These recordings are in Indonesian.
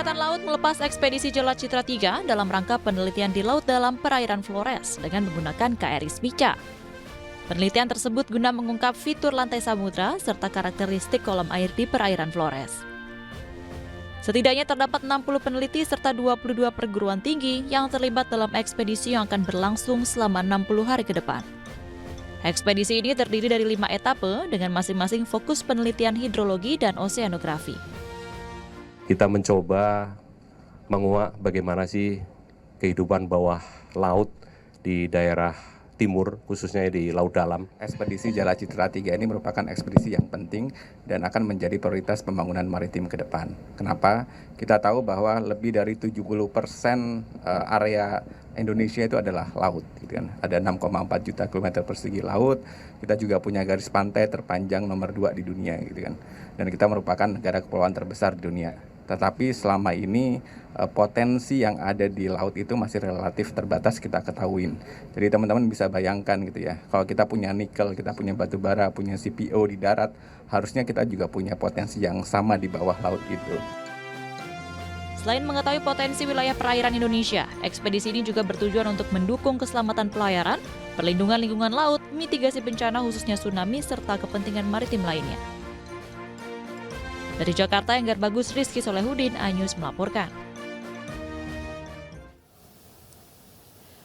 Angkatan Laut melepas ekspedisi Jala Citra 3 dalam rangka penelitian di laut dalam perairan Flores dengan menggunakan KRI Spica. Penelitian tersebut guna mengungkap fitur lantai samudra serta karakteristik kolam air di perairan Flores. Setidaknya terdapat 60 peneliti serta 22 perguruan tinggi yang terlibat dalam ekspedisi yang akan berlangsung selama 60 hari ke depan. Ekspedisi ini terdiri dari 5 etape dengan masing-masing fokus penelitian hidrologi dan oseanografi. Kita mencoba menguak bagaimana sih kehidupan bawah laut di daerah timur, khususnya di Laut Dalam. Ekspedisi Jala Citra 3 ini merupakan ekspedisi yang penting dan akan menjadi prioritas pembangunan maritim ke depan. Kenapa? Kita tahu bahwa lebih dari 70% area Indonesia itu adalah laut, gitu kan. Ada 6,4 juta kilometer persegi laut. Kita juga punya garis pantai terpanjang nomor 2 di dunia, gitu kan. Dan kita merupakan negara kepulauan terbesar di dunia. Tetapi selama ini potensi yang ada di laut itu masih relatif terbatas kita ketahuin. Jadi teman-teman bisa bayangkan gitu ya, kalau kita punya nikel, kita punya batu bara, punya CPO di darat, harusnya kita juga punya potensi yang sama di bawah laut itu. Selain mengetahui potensi wilayah perairan Indonesia, ekspedisi ini juga bertujuan untuk mendukung keselamatan pelayaran, perlindungan lingkungan laut, mitigasi bencana khususnya tsunami, serta kepentingan maritim lainnya. Dari Jakarta, Enggar Bagus, Rizky Solehudin, iNews melaporkan.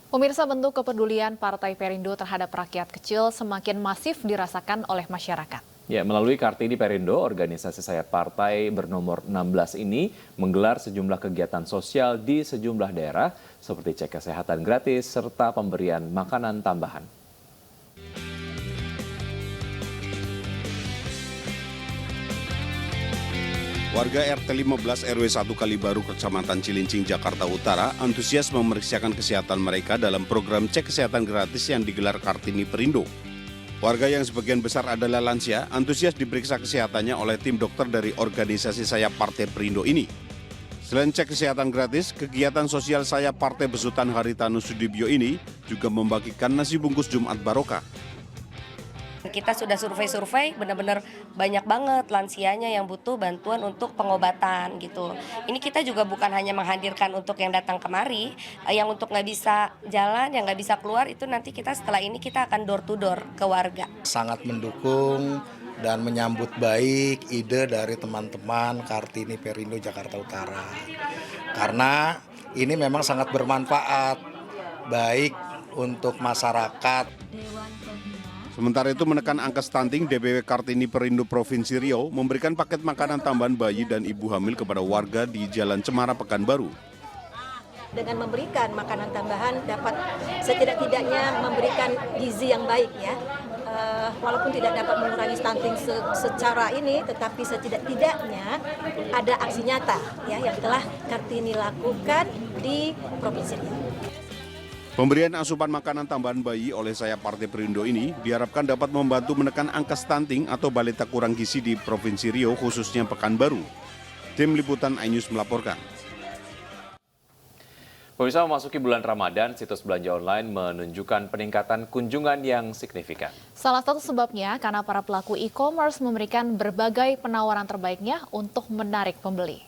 Pemirsa, bentuk kepedulian Partai Perindo terhadap rakyat kecil semakin masif dirasakan oleh masyarakat. Ya, melalui Kartini Perindo, organisasi sayap partai bernomor 16 ini menggelar sejumlah kegiatan sosial di sejumlah daerah seperti cek kesehatan gratis serta pemberian makanan tambahan. Warga RT 15 RW 1 Kalibaru, Kecamatan Cilincing, Jakarta Utara antusias memeriksakan kesehatan mereka dalam program cek kesehatan gratis yang digelar Kartini Perindo. Warga yang sebagian besar adalah lansia antusias diperiksa kesehatannya oleh tim dokter dari organisasi sayap Partai Perindo ini. Selain cek kesehatan gratis, kegiatan sosial sayap Partai Besutan Haritanu Sudibyo ini juga membagikan nasi bungkus Jumat Barokah. Kita sudah survei-survei, benar-benar banyak banget lansianya yang butuh bantuan untuk pengobatan gitu. Ini kita juga bukan hanya menghadirkan untuk yang datang kemari, yang untuk nggak bisa jalan, yang nggak bisa keluar, itu nanti kita setelah ini kita akan door to door ke warga. Sangat mendukung dan menyambut baik ide dari teman-teman Kartini Perindo Jakarta Utara. Karena ini memang sangat bermanfaat, baik untuk masyarakat. Sementara itu menekan angka stunting, DPW Kartini Perindo Provinsi Riau memberikan paket makanan tambahan bayi dan ibu hamil kepada warga di Jalan Cemara, Pekanbaru. Dengan memberikan makanan tambahan dapat setidak-tidaknya memberikan gizi yang baik ya. Walaupun tidak dapat mengurangi stunting secara ini, tetapi setidak-tidaknya ada aksi nyata ya yang telah Kartini lakukan di Provinsi Riau. Pemberian asupan makanan tambahan bayi oleh sayap Partai Perindo ini diharapkan dapat membantu menekan angka stunting atau balita kurang gizi di Provinsi Riau, khususnya Pekanbaru. Tim Liputan iNews melaporkan. Pemirsa, memasuki bulan Ramadan, situs belanja online menunjukkan peningkatan kunjungan yang signifikan. Salah satu sebabnya karena para pelaku e-commerce memberikan berbagai penawaran terbaiknya untuk menarik pembeli.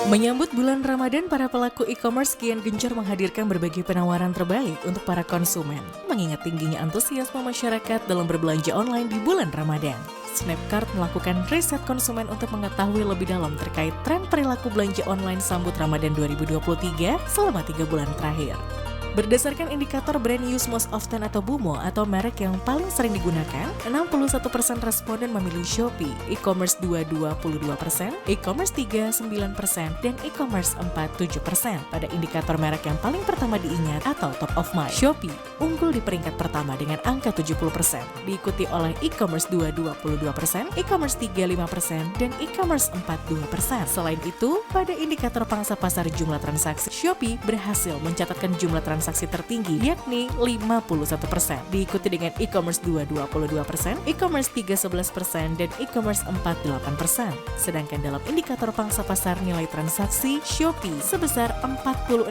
Menyambut bulan Ramadan, para pelaku e-commerce kian gencar menghadirkan berbagai penawaran terbaik untuk para konsumen. Mengingat tingginya antusiasme masyarakat dalam berbelanja online di bulan Ramadan, Snapcart melakukan riset konsumen untuk mengetahui lebih dalam terkait tren perilaku belanja online sambut Ramadan 2023 selama 3 bulan terakhir. Berdasarkan indikator Brand Use Most Often atau BUMO atau merek yang paling sering digunakan, 61% responden memilih Shopee, e-commerce 22%, e-commerce 39%, dan e-commerce 47%. Pada indikator merek yang paling pertama diingat atau top of mind, Shopee unggul di peringkat pertama dengan angka 70%, diikuti oleh e-commerce 22%, e-commerce 35%, dan e-commerce 42%. Selain itu, pada indikator pangsa pasar jumlah transaksi, Shopee berhasil mencatatkan jumlah transaksi transaksi tertinggi yakni 51%. Diikuti dengan e-commerce 2 22%, e-commerce 3 11%, dan e-commerce 4 8%. Sedangkan dalam indikator pangsa pasar nilai transaksi, Shopee sebesar 46%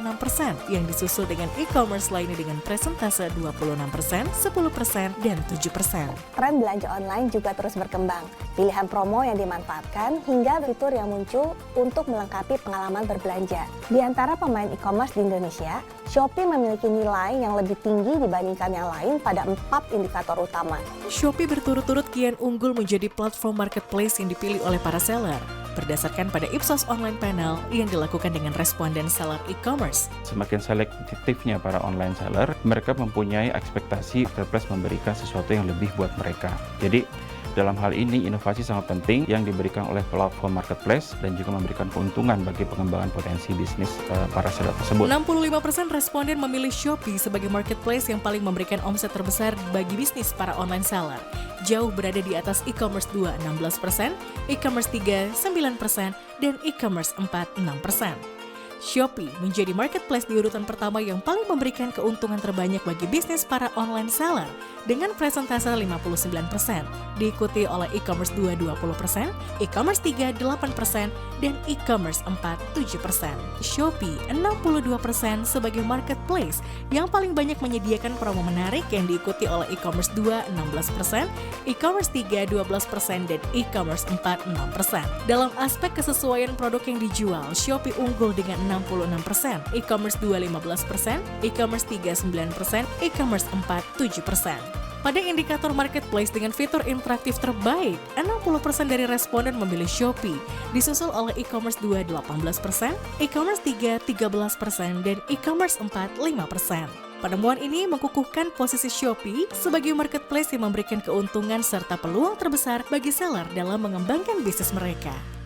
yang disusul dengan e-commerce lainnya dengan presentase 26%, 10%, dan 7%. Tren belanja online juga terus berkembang. Pilihan promo yang dimanfaatkan hingga fitur yang muncul untuk melengkapi pengalaman berbelanja. Di antara pemain e-commerce di Indonesia, Shopee memiliki nilai yang lebih tinggi dibandingkan yang lain pada 4 indikator utama. Shopee berturut-turut kian unggul menjadi platform marketplace yang dipilih oleh para seller. Berdasarkan pada Ipsos Online Panel yang dilakukan dengan responden seller e-commerce. Semakin selektifnya para online seller, mereka mempunyai ekspektasi marketplace memberikan sesuatu yang lebih buat mereka. Jadi, dalam hal ini, inovasi sangat penting yang diberikan oleh platform marketplace dan juga memberikan keuntungan bagi pengembangan potensi bisnis para seller tersebut. 65% responden memilih Shopee sebagai marketplace yang paling memberikan omset terbesar bagi bisnis para online seller. Jauh berada di atas e-commerce 2 16%, e-commerce 3 9%, dan e-commerce 4 6%. Shopee menjadi marketplace di urutan pertama yang paling memberikan keuntungan terbanyak bagi bisnis para online seller dengan presentase 59%, diikuti oleh e-commerce 2 20%, e-commerce 3 8%, dan e-commerce 4 7%. Shopee 62% sebagai marketplace yang paling banyak menyediakan promo menarik yang diikuti oleh e-commerce 2 16%, e-commerce 3 12%, dan e-commerce 4 6%. Dalam aspek kesesuaian produk yang dijual, Shopee unggul dengan 66%, e-commerce 2 15%, e-commerce 3 9%, e-commerce 4 7%. Pada indikator marketplace dengan fitur interaktif terbaik, 60% dari responden memilih Shopee, disusul oleh e-commerce 2 18%, e-commerce 3 13%, dan e-commerce 4 5%. Penemuan ini mengukuhkan posisi Shopee sebagai marketplace yang memberikan keuntungan serta peluang terbesar bagi seller dalam mengembangkan bisnis mereka.